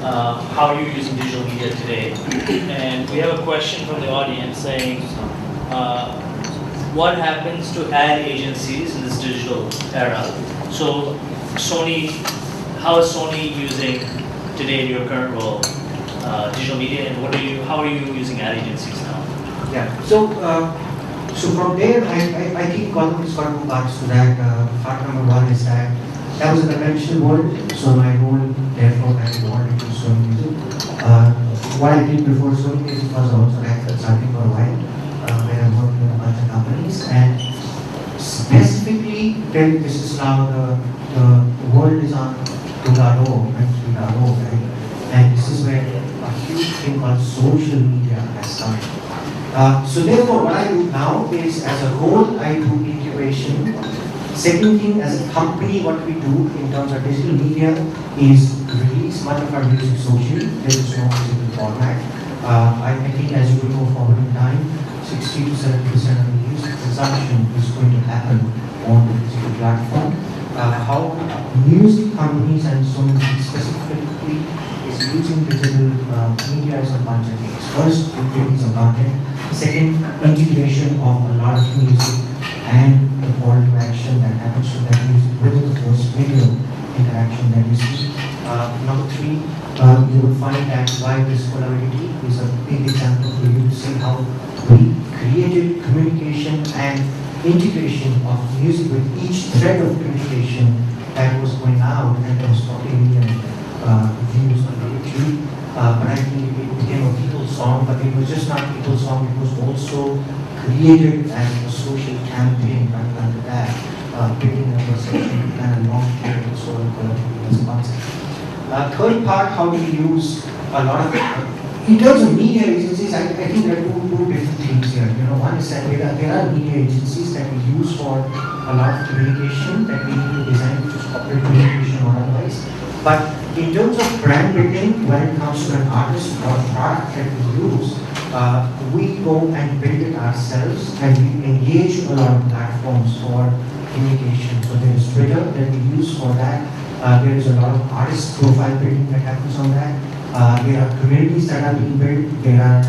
how are you using digital media today? And we have a question from the audience saying, what happens to ad agencies in this digital era? So Sony, how is Sony using today in your current role digital media, and how are you using ad agencies now? Yeah. So from there, I think Gautam got two parts to that. Part number one is that was a conventional world, so my role therefore got involved into Sony Music. What I did before Sony Music was also like consulting for a while, where I worked with a bunch of companies, and specifically, then this is now the world is on 2.0 and 3.0, right? And this is where a huge thing called social media has come. So therefore, what I do now is, as a whole, I do incubation. Second thing, as a company, what we do in terms of digital media is release much of our music socially. There is no physical format. I think, as you will go forward in time, 60 to 70% of the music consumption is going to happen on the physical platform. How music companies and Sony specifically is using digital media is a bunch of things. First, creating some content. Second, integration of a lot of music and the call to action that happens to that music with the first video interaction that you see. Number three, you will find that why this collaborativity is a big example for you to see how we created communication and integration of music with each thread of communication that was going out, and there was 40 million views on YouTube. But I think it became a people song, but it was just not a people song, it was also created as a social campaign right under that, building a perception and a long-term social collaborative as a concept. Third part, how we use a lot of in terms of media agencies, I think there are two different things here. One is that there are media agencies that we use for a lot of communication that we need to design, which is corporate communication or otherwise. But in terms of brand building, when it comes to an artist or a product that we use, we go and build it ourselves, and we engage a lot of platforms for communication. So there is Twitter that we use for that. There is a lot of artist profile building that happens on that. There are communities that are being built. There are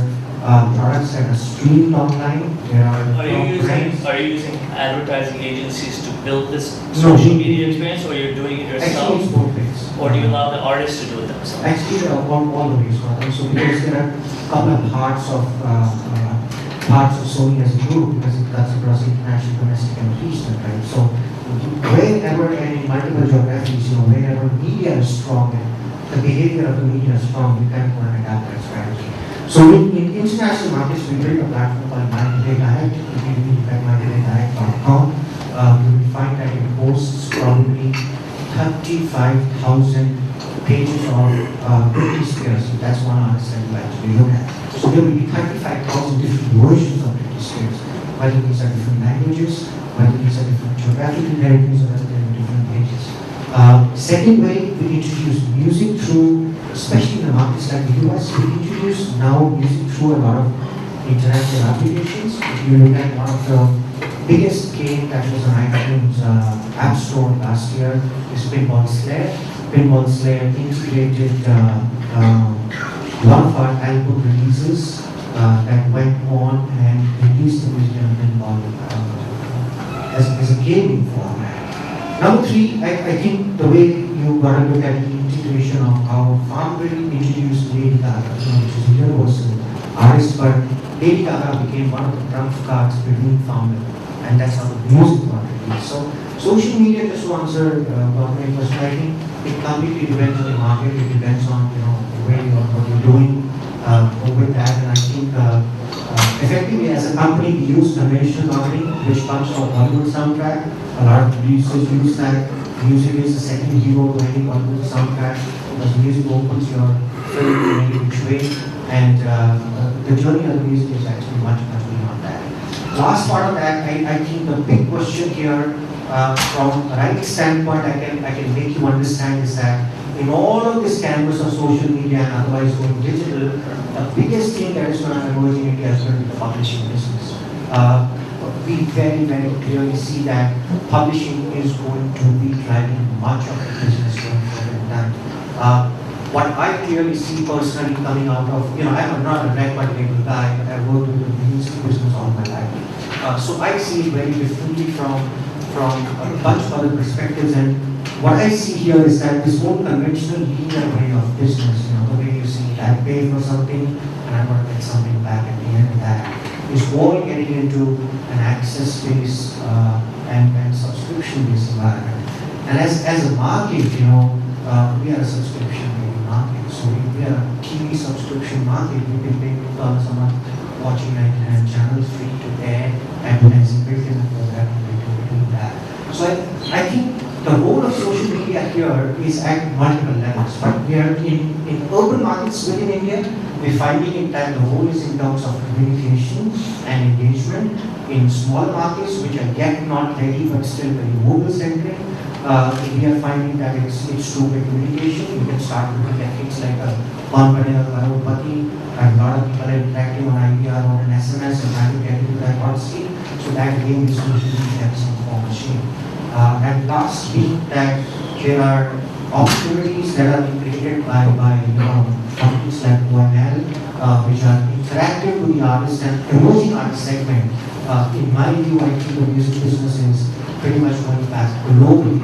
products that are streamed online. There Are you using advertising agencies to build this social media experience, or you're doing it yourself? Actually, it's both ways. Or do you allow the artists to do it themselves? Actually, all the ways. So because there are a couple of parts of Sony as a group, because it cuts across international, domestic, and regional, right? So wherever and in multiple geographies, wherever media is strong and the behavior of the media is strong, we kind of want to adapt that strategy. So in international markets, we built a platform called MyToday Direct. If you look at mytodaydirect.com, you will find that it hosts probably 35,000 pages of Britney Spears. So that's one artist that you actually look at. So there will be 35,000 different versions of Britney Spears, whether these are different languages, whether these are different geographical territories, or whether they're different pages. Second way, we introduce music through, especially in the markets like the US, we introduce now music through a lot of interactive applications. If you look at one of the biggest game that was on iTunes App Store last year is Pinball Slayer. Pinball Slayer integrated one of our album releases that went on and released the music on Pinball as a gaming format. Number three, I think the way you got to look at the integration of how Farmville introduced Lady Gaga, which is a universal artist, but Lady Gaga became one of the trump cards between Farmville, and that's how the music got released. So social media, just to answer what I think it completely depends on the market, it depends on where you are, what you're doing with that, and I think effectively as a company we use conventional marketing, which comes from Hollywood soundtrack. A lot of producers use that. Music is the second hero to any Hollywood soundtrack, because music opens your film in any which way, and the journey of the music is actually much beyond that. Last part of that, I think the big question here, from a right standpoint, I can make you understand is that in all of this canvas of social media and otherwise going digital, the biggest thing that is going to emerge in India is going to be the publishing business. We very, very clearly see that publishing is going to be driving much of the business going forward in time. what I clearly see personally coming out of, I'm not a record label guy, but I've worked with the music business all my life. So I see it very differently from a bunch of other perspectives. And what I see here is that this whole conventional linear way of business, the way you see I pay for something and I'm going to get something back at the end of that, is all getting into an access-based and subscription-based environment. And as a market, we are a subscription-based market. So if we are a TV subscription market, we can pay $2 a month watching 99 channels, free to air, advertising built in for that, and we can do that. So I think the role of social media here is at multiple levels. But we are in urban markets within India, we're finding it that the role is in terms of communication and engagement. In smaller markets, which are yet not ready but still very mobile-centric, we are finding that it's through the communication. You can start looking at things like a Convenal, Karopati, and a lot of people are interacting on IVR or an SMS and trying to get into that policy. So that game is going to be in some form of shape. And last week, that there are opportunities that are being created by companies like OML, which are interactive with the artist and emerging artist segment. In my view, I think the music business is pretty much going back globally.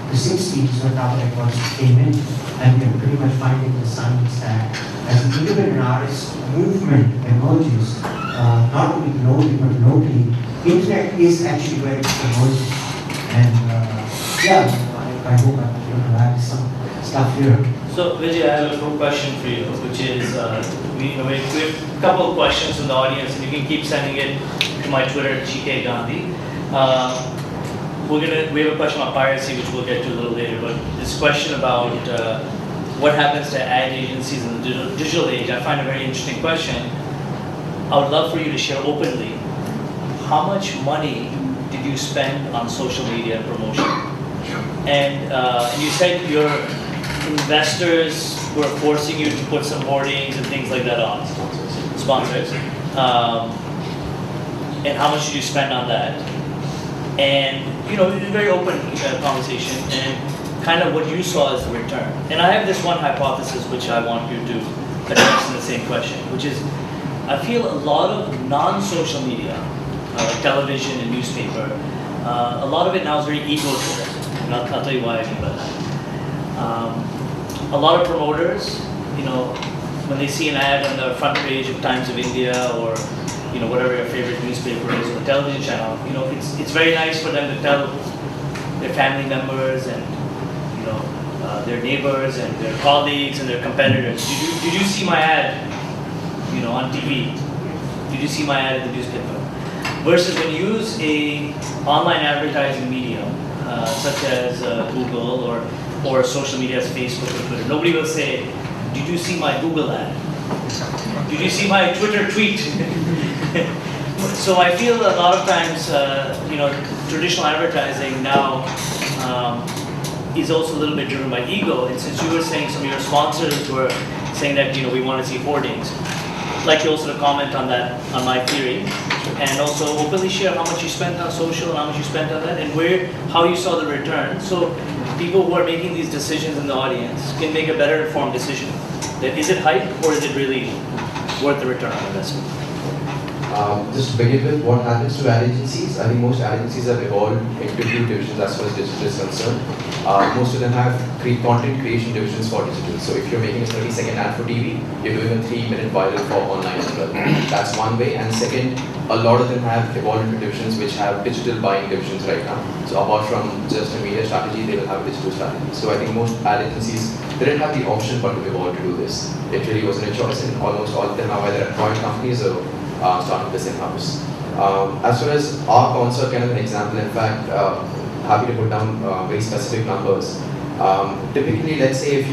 The 60s when our records came in, and we're pretty much finding the signs that as the independent artist movement emerges, not only globally but locally, internet is actually where it's emerging. And I hope I'm able to add some stuff here. So Vijay, I have a quick question for you, which is, we have a couple of questions from the audience, and you can keep sending it to my Twitter, GK Gandhi. We have a question about piracy, which we'll get to a little later, but this question about what happens to ad agencies in the digital age, I find a very interesting question. I would love for you to share openly, how much money did you spend on social media promotion? And you said your investors were forcing you to put some hoardings and things like that on. Sponsors. And how much did you spend on that? And it was a very open conversation, and kind of what you saw as the return. And I have this one hypothesis which I want you to address in the same question, which is, I feel a lot of non-social media, like television and newspaper, a lot of it now is very ego-driven. And I'll tell you why I mean by that. A lot of promoters, when they see an ad on the front page of Times of India or whatever your favorite newspaper is or television channel, it's very nice for them to tell their family members and their neighbors and their colleagues and their competitors. Did you see my ad, on TV? Did you see my ad in the newspaper? Versus when you use a online advertising medium such as Google or social media as Facebook or Twitter, nobody will say, "Did you see my Google ad? Did you see my Twitter tweet?" So I feel a lot of times, traditional advertising now is also a little bit driven by ego. And since you were saying some of your sponsors were saying that we want to see hoardings, I'd like you also to comment on that, on my theory, and also openly share how much you spent on social and how much you spent on that, and how you saw the return. So people who are making these decisions in the audience can make a better informed decision. That is it hype or is it really worth the return on investment? Just to begin with, what happens to ad agencies? I think most ad agencies have evolved into two divisions as far as digital is concerned. Most of them have content creation divisions for digital. So if you're making a 30-second ad for TV, you're doing a 3-minute viral for online as well. That's one way. And second, a lot of them have evolved into divisions which have digital buying divisions right now. So apart from just a media strategy, they will have a digital strategy. So I think most ad agencies didn't have the option but to evolve to do this. It really wasn't a choice, and almost all of them are either acquired companies or started this in-house. As far as our concert, kind of an example, in fact, happy to put down very specific numbers. Typically, let's say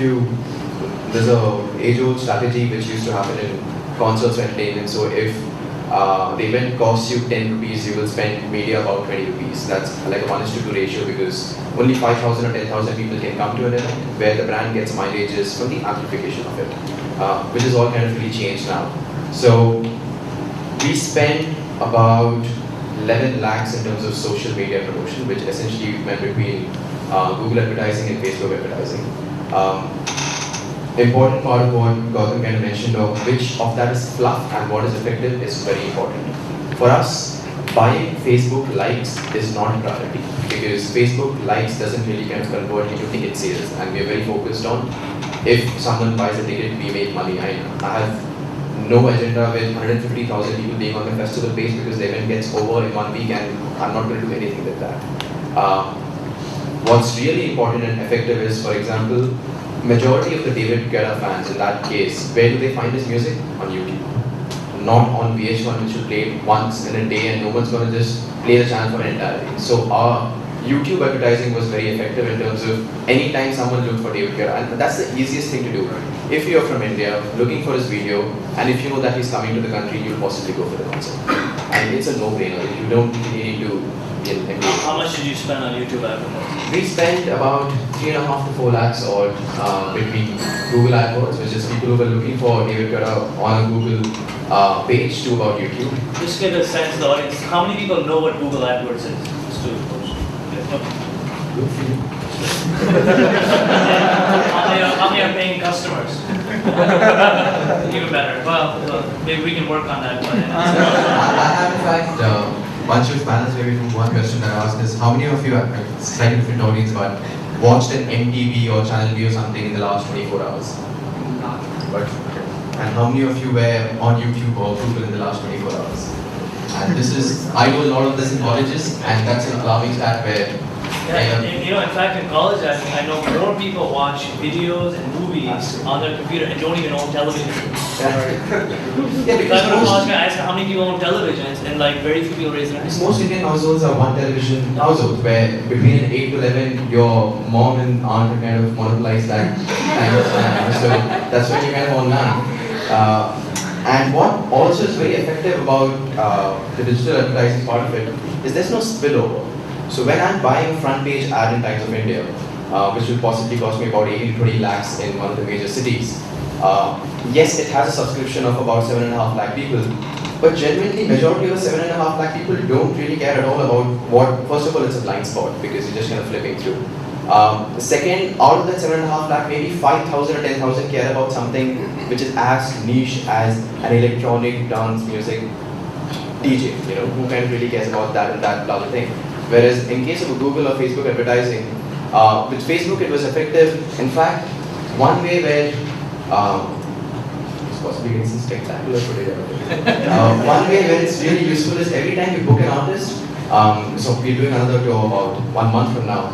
there's a age-old strategy which used to happen in concerts or entertainment. So if the event costs you 10 rupees, you will spend media about 20 rupees. That's like a 1:2 ratio because only 5,000 or 10,000 people can come to an event where the brand gets mileages from the amplification of it, which is all kind of really changed now. So we spend about 11 lakhs in terms of social media promotion, which essentially went between Google advertising and Facebook advertising. important part of what Gautam kind of mentioned of which of that is fluff and what is effective is very important. For us, buying Facebook likes is not a priority because Facebook likes doesn't really kind of convert into ticket sales, and we are very focused on if someone buys a ticket, we make money. I have no agenda with 150,000 people being on the festival page because the event gets over in 1 week and I'm not going to do anything with that. What's really important and effective is, for example, majority of the David Guetta fans in that case, where do they find his music? On YouTube. Not on VH1, which you play once in a day and no one's going to just play the channel for an entire day. So our YouTube advertising was very effective in terms of anytime someone looked for David Guetta, and that's the easiest thing to do. If you're from India, looking for his video, and if you know that he's coming to the country, you'll possibly go for the concert. And it's a no-brainer. You don't really need to be engaged. How much did you spend on YouTube advertising? We spent about 3.5 to 4 lakhs or between Google AdWords, which is people who were looking for David Guetta on a Google page, to about YouTube. Just give a sense to the audience. How many people know what Google AdWords is? Just do it. Good for you. How many are paying customers? Even better. Well, maybe we can work on that. I have in fact a bunch of panels maybe from one question that I asked is how many of you, slightly different audience, but watched an MTV or Channel V or something in the last 24 hours? But, and how many of you were on YouTube or Google in the last 24 hours? And this is, I do a lot of this in colleges, and that's an alarming stat where yeah, you know, in fact, in college, I know more people watch videos and movies on their computer and don't even own television. Yeah, because I asked how many people own televisions, and like very few people raise their hands. most Indian households are one television household, where between 8 to 11, your mom and aunt kind of monopolize that time of time. So that's when you kind of own land. And what also is very effective about the digital advertising part of it is there's no spillover. So when I'm buying a front page ad in Times of India, which will possibly cost me about 18 to 20 lakhs in one of the major cities, yes, it has a subscription of about 7.5 lakh people, but genuinely majority of the 7.5 lakh people don't really care at all about what, first of all, it's a blind spot because you're just kind of flipping through. Second, out of that 7.5 lakh, maybe 5,000 or 10,000 care about something which is as niche as an electronic dance music DJ, you know, who kind of really cares about that and that other thing. Whereas in case of a Google or Facebook advertising, with Facebook it was effective. In fact, one way where it's possibly getting some spectacular footage out of it. One way where it's really useful is every time you book an artist, so we're doing another tour about 1 month from now.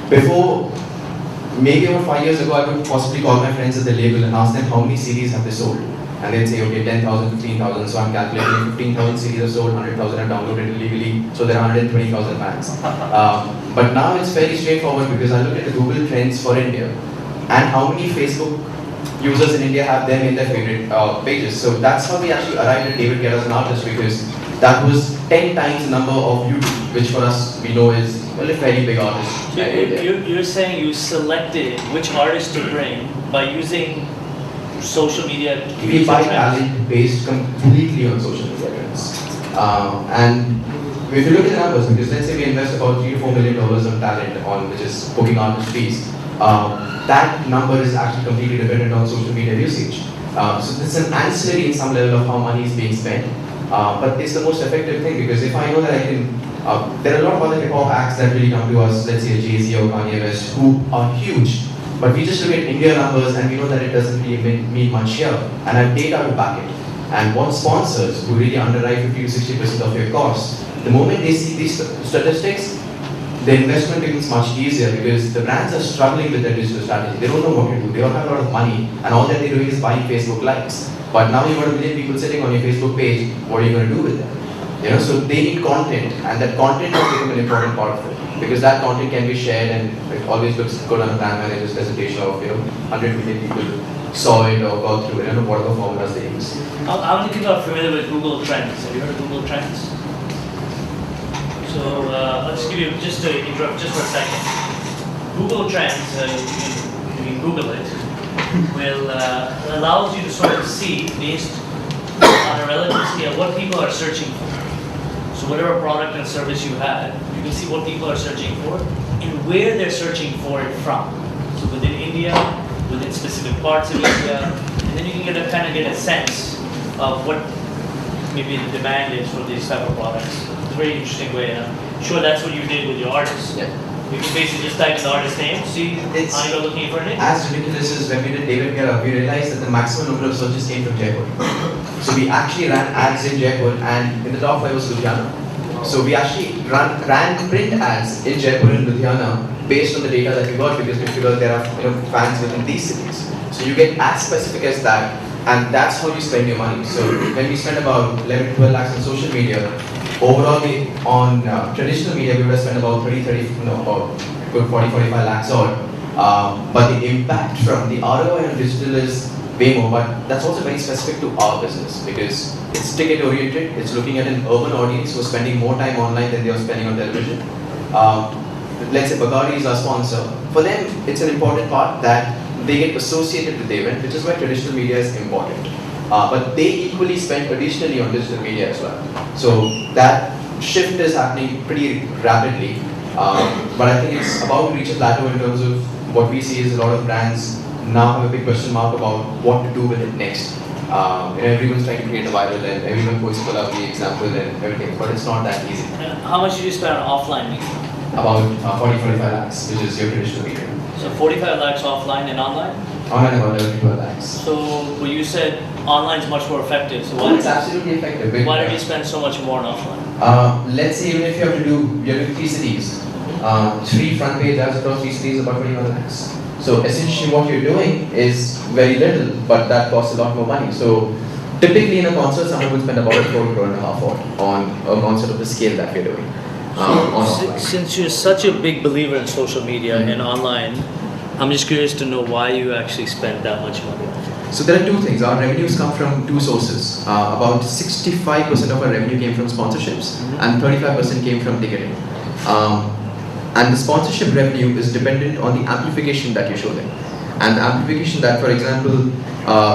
Before, maybe about 5 years ago, I would possibly call my friends at the label and ask them how many CDs have they sold. And they'd say, okay, 10,000, 15,000, so I'm calculating 15,000 CDs are sold, 100,000 are downloaded illegally, so there are 120,000 fans. But now it's very straightforward because I look at the Google Trends for India and how many Facebook users in India have them in their favorite pages. So that's how we actually arrived at David Guetta as an artist, because that was 10 times the number of YouTube, which for us we know is a fairly big artist. So you're saying you selected which artist to bring by using social media. We buy talent based completely on social media trends. And if you look at the numbers, because let's say we invest about $3 to $4 million on talent, on which is booking artist fees, that number is actually completely dependent on social media usage. So it's an ancillary in some level of how money is being spent. But it's the most effective thing, because if I know that I can, there are a lot of other hip hop acts that really come to us, let's say Jay-Z or Kanye West, who are huge. But we just look at India numbers and we know that it doesn't really mean much here. And I have data to back it. And what sponsors who really underwrite 50 to 60% of your costs, the moment they see these statistics, the investment becomes much easier, because the brands are struggling with their digital strategy. They don't know what to do. They don't have a lot of money, and all that they're doing is buying Facebook likes. But now you've got 1 million people sitting on your Facebook page. What are you going to do with them? You know, so they need content, and that content has become an important part of it, because that content can be shared, and it always looks good on a brand manager's presentation of 100 million people saw it or got through it, and whatever formulas they use. How many people are familiar with Google Trends? Have you heard of Google Trends? So I'll just give you, just to interrupt just for a second. Google Trends, you can Google it, will allows you to sort of see, based on a relative scale, what people are searching for. So whatever product and service you had, you can see what people are searching for and where they're searching for it from. So within India, within specific parts of India, and then you can kind of get a sense of what maybe the demand is for these type of products. It's a very interesting way, and I'm sure that's what you did with your artists. Yeah. You can basically just type in the artist name, see It's- how you're looking for it. As ridiculous as when we did David Guerra, we realized that the maximum number of searches came from Jaipur. So we actually ran ads in Jaipur, and in the top 5 was Ludhiana. So we actually ran print ads in Jaipur and Ludhiana based on the data that we got, because we figured there are fans within these cities. So you get as specific as that, and that's how you spend your money. So when we spend about 11 to 12 lakhs on social media, overall on traditional media we would have spent about 30, about good 40-45 lakhs odd. But the impact from the ROI on digital is way more. But that's also very specific to our business, because it's ticket oriented. It's looking at an urban audience who are spending more time online than they are spending on television. Let's say Bagari is our sponsor. For them, it's an important part that they get associated with the event, which is why traditional media is important. But they equally spend additionally on digital media as well. So that shift is happening pretty rapidly. But I think it's about to reach a plateau in terms of what we see is a lot of brands now have a big question mark about what to do with it next. Everyone's trying to create a viral, and everyone posts a lovely example and everything, but it's not that easy. How much did you spend on offline media? About 40-45 lakhs, which is your traditional media. So 45 lakhs offline and online? Online about 11-12 lakhs. So, well, you said online is much more effective. So It's absolutely effective. why did you spend so much more on offline? Let's say even if you have to do, you're doing 3 cities, 3 front page ads across 3 cities, about 21 lakhs. So essentially what you're doing is very little, but that costs a lot more money. So typically in a concert, someone would spend about a crore and a half on a concert of the scale that we're doing. On offline. Since you're such a big believer in social media and online, I'm just curious to know why you actually spent that much money on it. So there are 2 things. Our revenues come from 2 sources. About 65% of our revenue came from sponsorships, and 35% came from ticketing. And the sponsorship revenue is dependent on the amplification that you show them. And the amplification that, for example,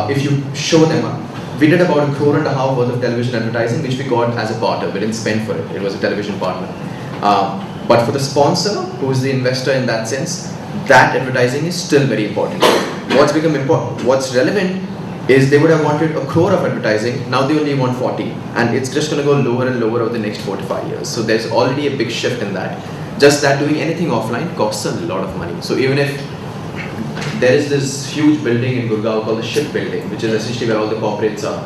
if you show them, we did about a crore and a half worth of television advertising, which we got as a partner. We didn't spend for it. It was a television partner. But for the sponsor, who is the investor in that sense, that advertising is still very important. What's become important, what's relevant is they would have wanted a crore of advertising, now they only want 40. And it's just going to go lower and lower over the next 4 to 5 years. So there's already a big shift in that. Just that doing anything offline costs a lot of money. So even if there is this huge building in Gurgaon called the Ship Building, which is essentially where all the corporates are.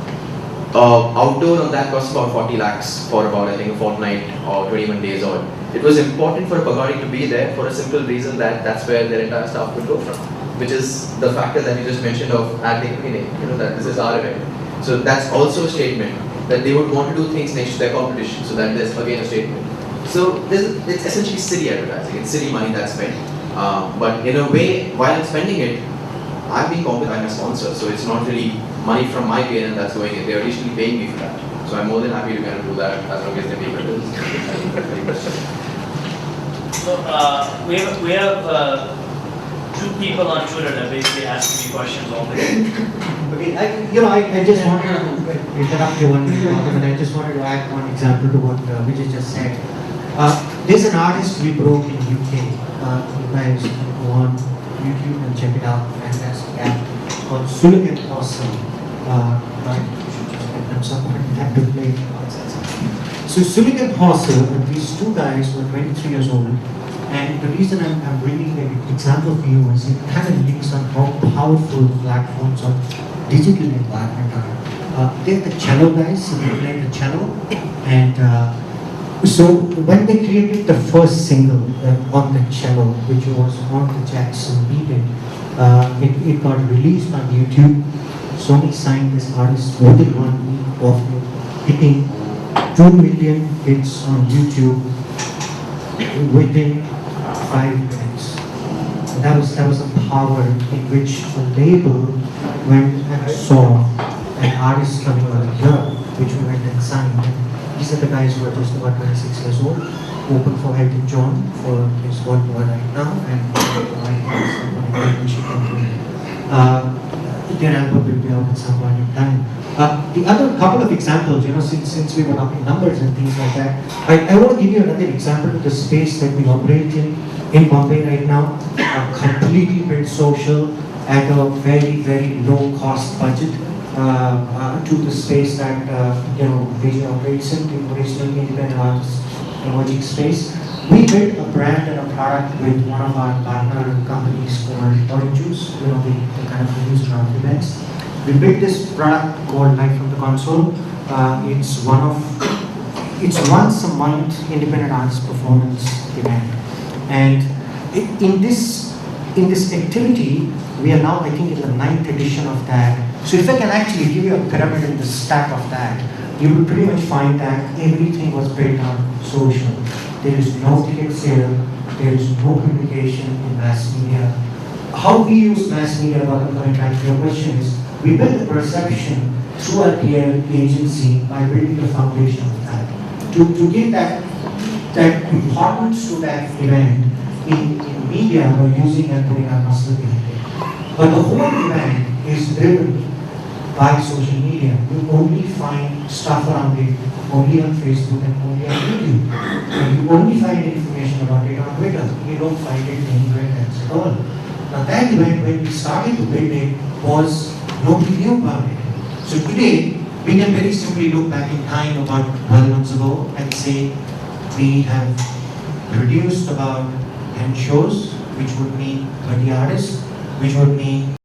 Outdoor on that costs about 40 lakhs for about, I think, a fortnight or 21 days odd. It was important for Bagari to be there for a simple reason that that's where their entire staff would go from, which is the factor that you just mentioned of adding meaning, that this is our event. So that's also a statement that they would want to do things next to their competition, so that there's again a statement. So it's essentially city advertising, it's city money that's spent. But in a way, while I'm spending it, I'm being compensated by my sponsor, so it's not really money from my P&L that's going in. They're additionally paying me for that. So I'm more than happy to kind of do that as long as they pay my bills. So we have 2 people on Twitter that basically ask me questions all day. Okay, I just wanted to interrupt you one minute, but I just wanted to add one example to what Vijay just said. There's an artist we broke in UK. You guys go on YouTube and check it out. Fantastic app called Suligan Awesome. Right? You should just get them somewhere and have to play. So Suligan Awesome, these 2 guys were 23 years old. And the reason I'm bringing the example for you is it kind of links on how powerful platforms of digital environment are. They're the cello guys, so they play the cello. And so when they created the first single on the cello, which was on the Jackson Beat it got released on YouTube. Sony signed this artist within 1 week of hitting 2 million hits on YouTube within 5 minutes. And that was the power in which the label went and saw an artist coming out of Europe, which we went and signed. And these are the guys who are just about 26 years old, open for Elton John for his world tour right now, and their album will be out at some point in time. The other couple of examples, since we were talking numbers and things like that, I want to give you another example of the space that we operate in Bombay right now, completely built social, at a very, very low cost budget to the space that Vision operates in, the original independent artist emerging space. We built a brand and a product with one of our partner companies called Orange Juice, the kind of producer of events. We built this product called Live from the Console. It's once a month independent artist performance event, and in this activity, we are now, I think, in the 9th edition of that. So if I can actually give you a pyramid in the stack of that, you will pretty much find that everything was built on social. There is no ticket sale, there is no communication in mass media. How we use mass media, coming back to your question, is we build the perception through our PR agency by building the foundation of that. To give that importance to that event in media, we're using and putting our muscle behind it. But the whole event is driven by social media. You only find stuff around it only on Facebook and only on YouTube. And you only find information about it on Twitter. You don't find it anywhere else at all. Now that event, when we started to build it, was nobody knew about it. So today, we can very simply look back in time about 12 months ago and say we have produced about 10 shows, which would mean 30 artists, which would mean